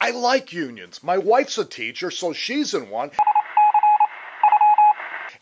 I like unions. My wife's a teacher, so she's in one.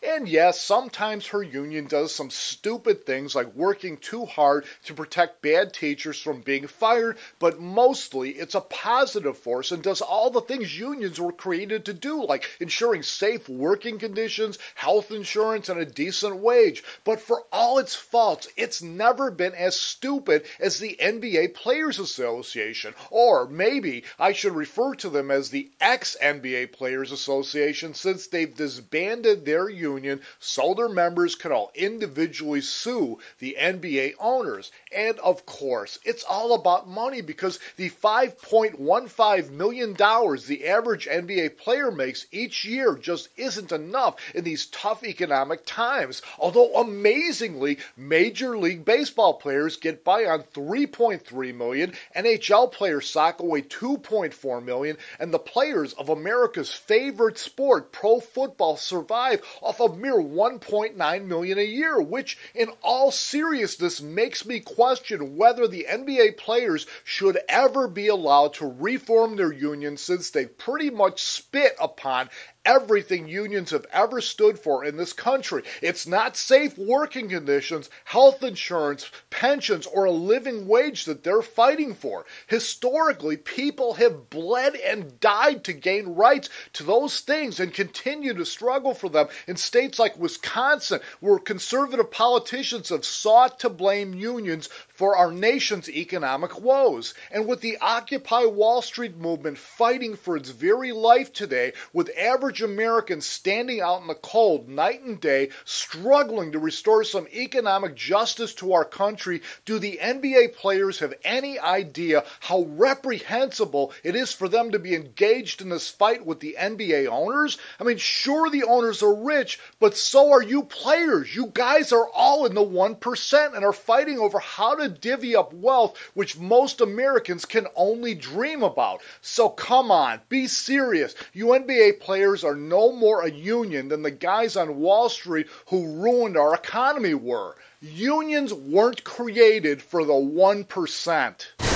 And yes, sometimes her union does some stupid things like working too hard to protect bad teachers from being fired, but mostly it's a positive force and does all the things unions were created to do, like ensuring safe working conditions, health insurance, and a decent wage. But for all its faults, it's never been as stupid as the NBA Players Association, or maybe I should refer to them as the ex-NBA Players Association, since they've disbanded their union so their members can all individually sue the NBA owners. And of course, it's all about money, because the $5.15 million the average NBA player makes each year just isn't enough in these tough economic times. Although amazingly, Major League Baseball players get by on $3.3 million, NHL players sock away $2.4 million, and the players of America's favorite sport, pro football, survive off a mere $1.9 million a year, which in all seriousness makes me question whether the NBA players should ever be allowed to reform their union, since they pretty much spit upon everything unions have ever stood for in this country. It's not safe working conditions, health insurance, pensions, or a living wage that they're fighting for. Historically, people have bled and died to gain rights to those things and continue to struggle for them in states like Wisconsin, where conservative politicians have sought to blame unions for our nation's economic woes. And with the Occupy Wall Street movement fighting for its very life today, with average Americans standing out in the cold night and day, struggling to restore some economic justice to our country, do the NBA players have any idea how reprehensible it is for them to be engaged in this fight with the NBA owners? I mean, sure, the owners are rich, but so are you players. You guys are all in the 1% and are fighting over how to divvy up wealth, which most Americans can only dream about. So come on, be serious. You NBA players are no more a union than the guys on Wall Street who ruined our economy were. Unions weren't created for the 1%.